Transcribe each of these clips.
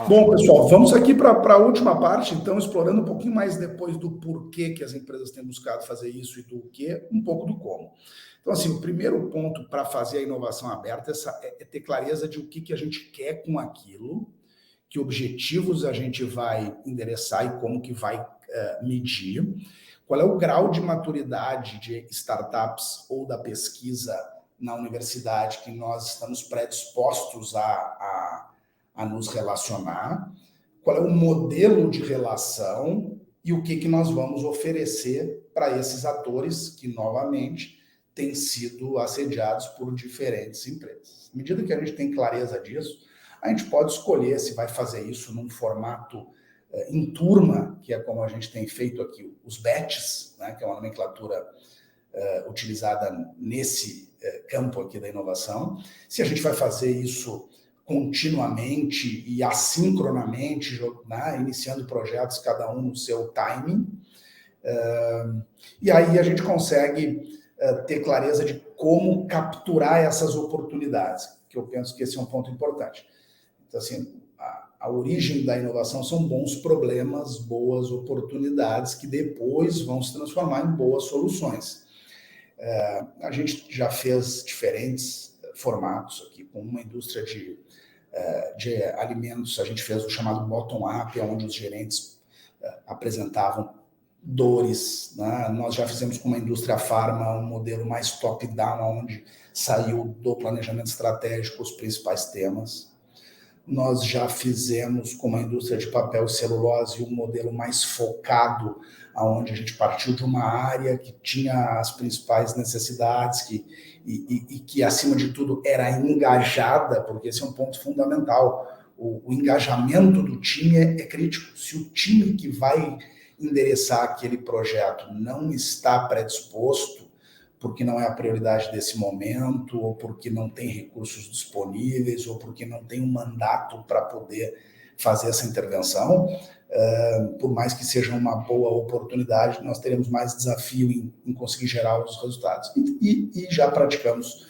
Bom, pessoal, vamos aqui para a última parte, então, explorando um pouquinho mais depois do porquê que as empresas têm buscado fazer isso e do que, um pouco do como. Então, assim, o primeiro ponto para fazer a inovação aberta é ter clareza de o que a gente quer com aquilo, que objetivos a gente vai endereçar e como que vai medir, qual é o grau de maturidade de startups ou da pesquisa na universidade que nós estamos predispostos a nos relacionar, qual é o modelo de relação e o que nós vamos oferecer para esses atores que, novamente, têm sido assediados por diferentes empresas. À medida que a gente tem clareza disso, a gente pode escolher se vai fazer isso num formato em turma, que é como a gente tem feito aqui, os batches, né, que é uma nomenclatura utilizada nesse campo aqui da inovação. Se a gente vai fazer isso continuamente e assincronamente, né, iniciando projetos, cada um no seu timing. E aí a gente consegue ter clareza de como capturar essas oportunidades, que eu penso que esse é um ponto importante. Então, assim, a origem da inovação são bons problemas, boas oportunidades, que depois vão se transformar em boas soluções. A gente já fez diferentes formatos aqui, com uma indústria de alimentos, a gente fez o chamado bottom-up, onde os gerentes apresentavam dores, né? Nós já fizemos com uma indústria farma um modelo mais top-down, onde saiu do planejamento estratégico os principais temas. Nós já fizemos com uma indústria de papel e celulose um modelo mais focado, onde a gente partiu de uma área que tinha as principais necessidades e que, acima de tudo, era engajada, porque esse é um ponto fundamental. O engajamento do time é crítico. Se o time que vai endereçar aquele projeto não está predisposto, porque não é a prioridade desse momento, ou porque não tem recursos disponíveis, ou porque não tem um mandato para poder fazer essa intervenção, por mais que seja uma boa oportunidade, nós teremos mais desafio em conseguir gerar os resultados. E já praticamos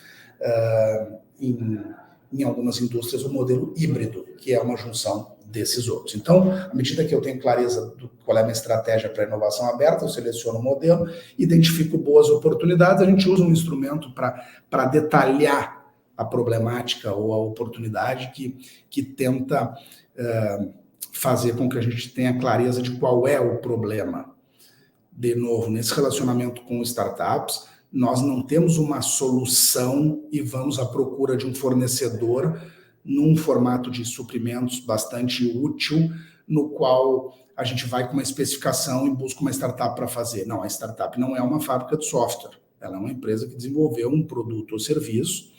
em algumas indústrias o modelo híbrido, que é uma junção desses outros. Então, à medida que eu tenho clareza do qual é a minha estratégia para a inovação aberta, eu seleciono o modelo, identifico boas oportunidades, a gente usa um instrumento para detalhar a problemática ou a oportunidade que tenta fazer com que a gente tenha clareza de qual é o problema. De novo, nesse relacionamento com startups, nós não temos uma solução e vamos à procura de um fornecedor num formato de suprimentos bastante útil, no qual a gente vai com uma especificação e busca uma startup para fazer. Não, a startup não é uma fábrica de software, ela é uma empresa que desenvolveu um produto ou serviço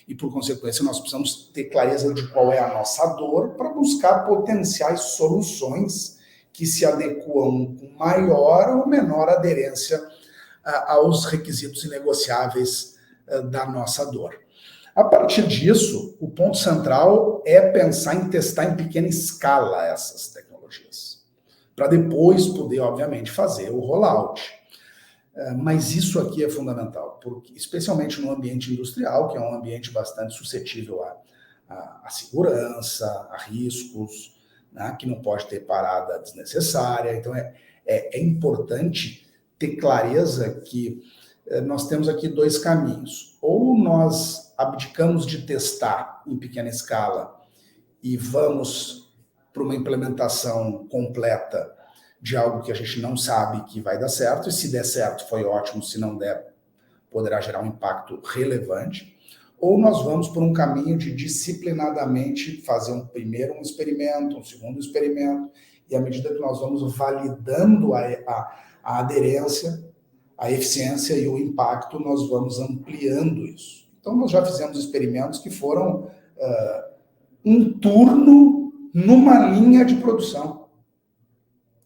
e, por consequência, nós precisamos ter clareza de qual é a nossa dor para buscar potenciais soluções que se adequam com maior ou menor aderência aos requisitos inegociáveis da nossa dor. A partir disso, o ponto central é pensar em testar em pequena escala essas tecnologias, para depois poder, obviamente, fazer o rollout. Mas isso aqui é fundamental, porque, especialmente no ambiente industrial, que é um ambiente bastante suscetível à segurança, a riscos, né, que não pode ter parada desnecessária. Então, é importante ter clareza que nós temos aqui dois caminhos. Ou nós abdicamos de testar em pequena escala e vamos para uma implementação completa de algo que a gente não sabe que vai dar certo, e se der certo foi ótimo, se não der, poderá gerar um impacto relevante. Ou nós vamos por um caminho de disciplinadamente fazer um experimento, um segundo experimento, e à medida que nós vamos validando a aderência, a eficiência e o impacto, nós vamos ampliando isso. Então, nós já fizemos experimentos que foram um turno numa linha de produção.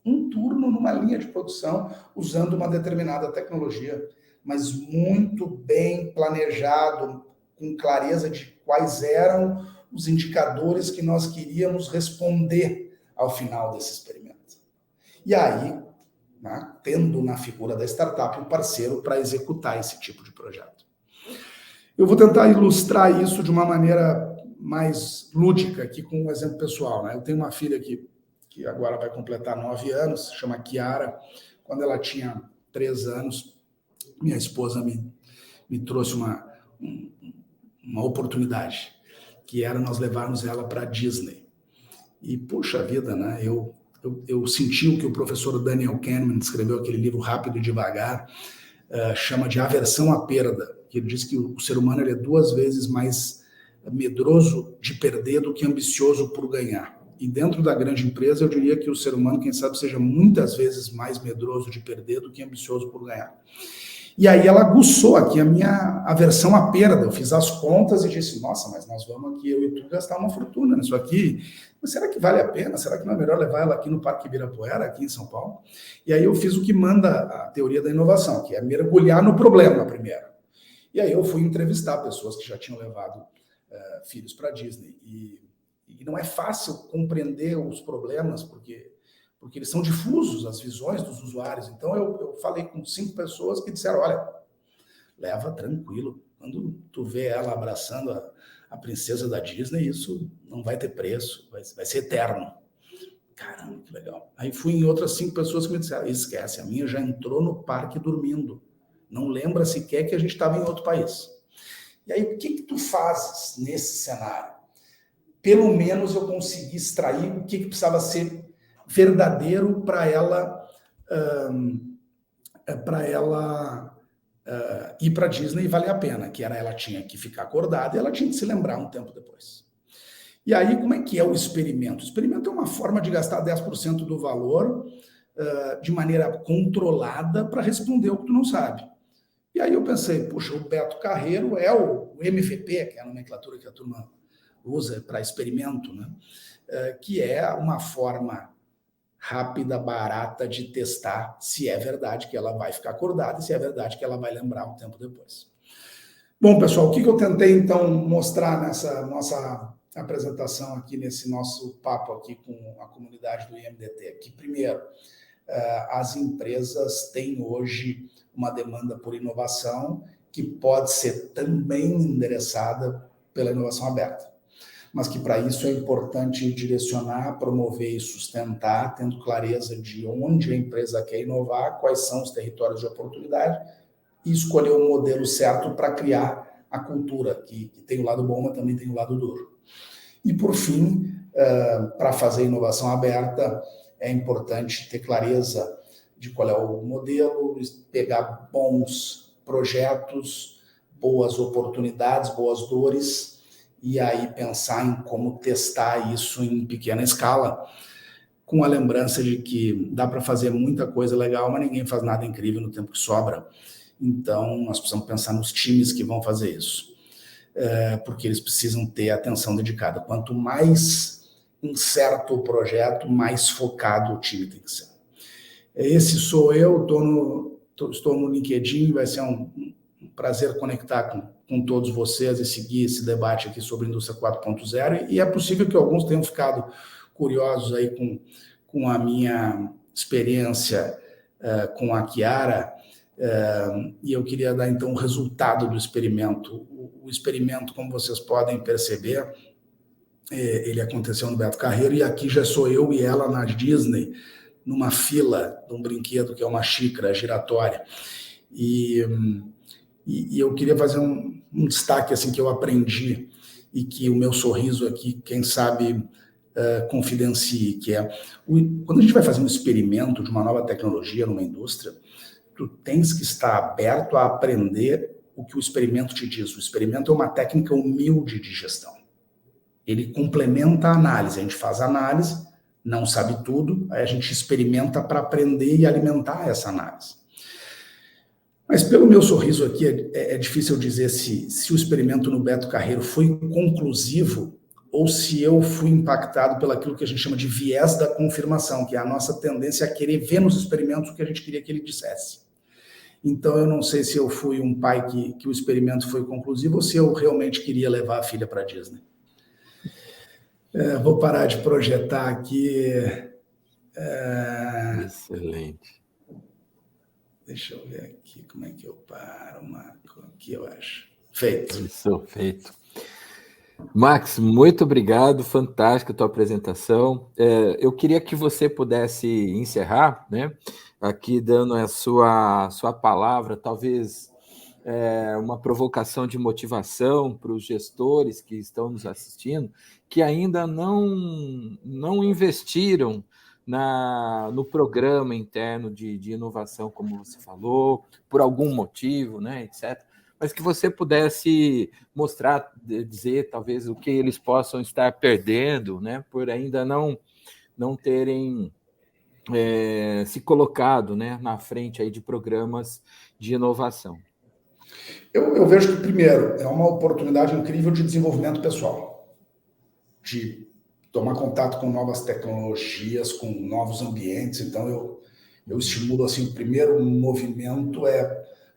Um turno numa linha de produção usando uma determinada tecnologia, mas muito bem planejado, com clareza de quais eram os indicadores que nós queríamos responder ao final desse experimento. E aí, né, tendo na figura da startup um parceiro para executar esse tipo de projeto. Eu vou tentar ilustrar isso de uma maneira mais lúdica aqui com um exemplo pessoal, né? Eu tenho uma filha que agora vai completar 9 anos, se chama Kiara. Quando ela tinha 3 anos, minha esposa me trouxe uma oportunidade, que era nós levarmos ela para a Disney. E, puxa vida, né? Eu senti o que o professor Daniel Kahneman escreveu, aquele livro Rápido e Devagar, chama de aversão à perda, que ele diz que o ser humano ele é 2 vezes mais medroso de perder do que ambicioso por ganhar. E dentro da grande empresa, eu diria que o ser humano, quem sabe, seja muitas vezes mais medroso de perder do que ambicioso por ganhar. E aí ela aguçou aqui a minha aversão à perda. Eu fiz as contas e disse, nossa, mas nós vamos aqui, eu e tu, gastar uma fortuna nisso aqui. Mas será que vale a pena? Será que não é melhor levar ela aqui no Parque Ibirapuera, aqui em São Paulo? E aí eu fiz o que manda a teoria da inovação, que é mergulhar no problema primeiro. E aí eu fui entrevistar pessoas que já tinham levado filhos para a Disney. E não é fácil compreender os problemas, porque eles são difusos, as visões dos usuários. Então, eu falei com 5 pessoas que disseram, olha, leva tranquilo. Quando tu vê ela abraçando a princesa da Disney, isso não vai ter preço, vai ser eterno. Caramba, que legal. Aí fui em outras 5 pessoas que me disseram, esquece, a minha já entrou no parque dormindo. Não lembra sequer que a gente estava em outro país. E aí, o que tu fazes nesse cenário? Pelo menos eu consegui extrair o que precisava ser verdadeiro para ela ir para a Disney e valer a pena, que era ela tinha que ficar acordada e ela tinha que se lembrar um tempo depois. E aí, como é que é o experimento? O experimento é uma forma de gastar 10% do valor de maneira controlada para responder o que tu não sabe. E aí eu pensei, puxa, o Beto Carreiro é o MVP, que é a nomenclatura que a turma usa para experimento, né? Que é uma forma rápida, barata de testar se é verdade que ela vai ficar acordada e se é verdade que ela vai lembrar um tempo depois. Bom, pessoal, o que eu tentei, então, mostrar nessa nossa apresentação aqui, nesse nosso papo aqui com a comunidade do IMDT? Que, primeiro, as empresas têm hoje uma demanda por inovação que pode ser também endereçada pela inovação aberta, mas que para isso é importante direcionar, promover e sustentar, tendo clareza de onde a empresa quer inovar, quais são os territórios de oportunidade e escolher o modelo certo para criar a cultura, que tem o lado bom, mas também tem o lado duro. E, por fim, para fazer inovação aberta, é importante ter clareza de qual é o modelo, pegar bons projetos, boas oportunidades, boas dores, e aí pensar em como testar isso em pequena escala, com a lembrança de que dá para fazer muita coisa legal, mas ninguém faz nada incrível no tempo que sobra. Então, nós precisamos pensar nos times que vão fazer isso, porque eles precisam ter atenção dedicada. Quanto mais incerto o projeto, mais focado o time tem que ser. Esse sou eu, estou no LinkedIn, vai ser um prazer conectar com todos vocês e seguir esse debate aqui sobre a indústria 4.0, e é possível que alguns tenham ficado curiosos aí com a minha experiência com a Kiara, e eu queria dar então o resultado do experimento. O experimento, como vocês podem perceber, ele aconteceu no Beto Carreiro, e aqui já sou eu e ela na Disney, numa fila de um brinquedo que é uma xícara giratória. E eu queria fazer um destaque assim, que eu aprendi e que o meu sorriso aqui, quem sabe, confidencie, que é quando a gente vai fazer um experimento de uma nova tecnologia numa indústria, tu tens que estar aberto a aprender o que o experimento te diz. O experimento é uma técnica humilde de gestão. Ele complementa a análise. A gente faz a análise, não sabe tudo, aí a gente experimenta para aprender e alimentar essa análise. Mas pelo meu sorriso aqui, é difícil dizer se o experimento no Beto Carreiro foi conclusivo ou se eu fui impactado pelo aquilo que a gente chama de viés da confirmação, que é a nossa tendência a querer ver nos experimentos o que a gente queria que ele dissesse. Então, eu não sei se eu fui um pai que o experimento foi conclusivo ou se eu realmente queria levar a filha para a Disney. Vou parar de projetar aqui. Excelente. Deixa eu ver aqui como é que eu paro, Marco. Aqui eu acho. Feito. Isso, feito. Max, muito obrigado, fantástica a tua apresentação. Eu queria que você pudesse encerrar, né, aqui dando a sua palavra, talvez uma provocação de motivação para os gestores que estão nos assistindo, que ainda não investiram no programa interno de inovação, como você falou, por algum motivo, né, etc. Mas que você pudesse mostrar, dizer talvez o que eles possam estar perdendo, né, por ainda não terem se colocado, né, na frente aí de programas de inovação. Eu vejo que, primeiro, é uma oportunidade incrível de desenvolvimento pessoal, de tomar contato com novas tecnologias, com novos ambientes. Então, eu estimulo, assim, o primeiro movimento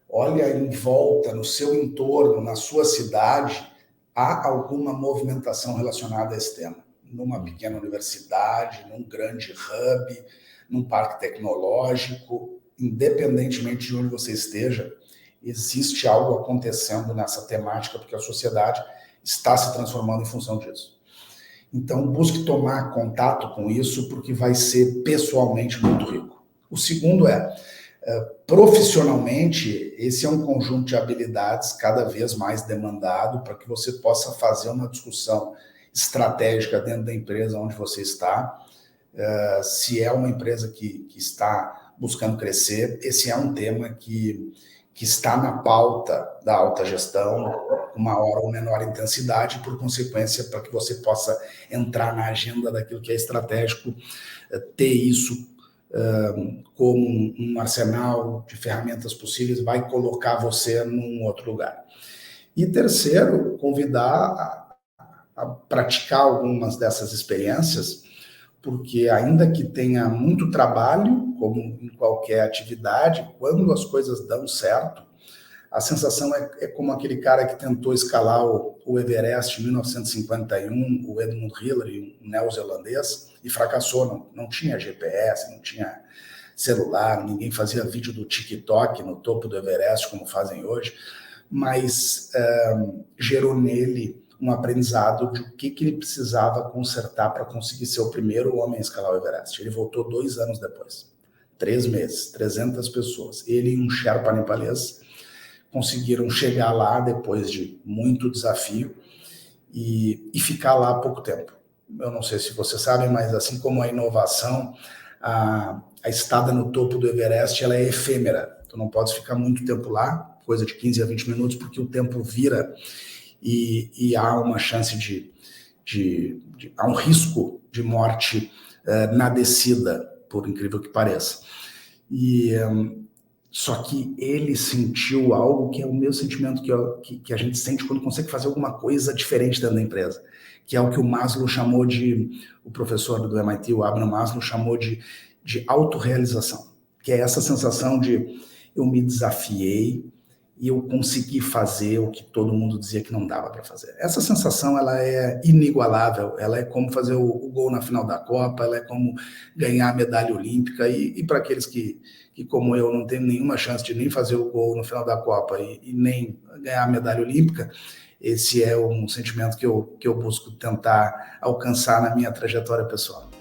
olha em volta, no seu entorno, na sua cidade, há alguma movimentação relacionada a esse tema. Numa pequena universidade, num grande hub, num parque tecnológico, independentemente de onde você esteja, existe algo acontecendo nessa temática, porque a sociedade está se transformando em função disso. Então, busque tomar contato com isso, porque vai ser pessoalmente muito rico. O segundo profissionalmente, esse é um conjunto de habilidades cada vez mais demandado para que você possa fazer uma discussão estratégica dentro da empresa onde você está. Se é uma empresa que está buscando crescer, esse é um tema que está na pauta da alta gestão, com maior ou menor intensidade, por consequência, para que você possa entrar na agenda daquilo que é estratégico, ter isso como um arsenal de ferramentas possíveis, vai colocar você num outro lugar. E terceiro, convidar a praticar algumas dessas experiências, porque ainda que tenha muito trabalho, como em qualquer atividade, quando as coisas dão certo, a sensação é como aquele cara que tentou escalar o Everest em 1951, o Edmund Hillary, um neozelandês, e fracassou. Não tinha GPS, não tinha celular, ninguém fazia vídeo do TikTok no topo do Everest, como fazem hoje, mas gerou nele um aprendizado de o que ele precisava consertar para conseguir ser o primeiro homem a escalar o Everest. Ele voltou 2 anos depois, 3 meses, 300 pessoas. Ele e um Sherpa nepalês conseguiram chegar lá depois de muito desafio e ficar lá há pouco tempo. Eu não sei se vocês sabem, mas assim como a inovação, a estada no topo do Everest ela é efêmera. Tu não pode ficar muito tempo lá, coisa de 15 a 20 minutos, porque o tempo vira e há uma chance há um risco de morte na descida, por incrível que pareça. Só que ele sentiu algo que é o meu sentimento que a gente sente quando consegue fazer alguma coisa diferente dentro da empresa, que é o que o Maslow chamou o professor do MIT, o Abraham Maslow, chamou de autorrealização, que é essa sensação de eu me desafiei e eu consegui fazer o que todo mundo dizia que não dava para fazer. Essa sensação ela é inigualável, ela é como fazer o gol na final da Copa, ela é como ganhar a medalha olímpica, e para aqueles que, como eu, não tem nenhuma chance de nem fazer o gol no final da Copa e nem ganhar a medalha olímpica, esse é um sentimento que eu busco tentar alcançar na minha trajetória pessoal.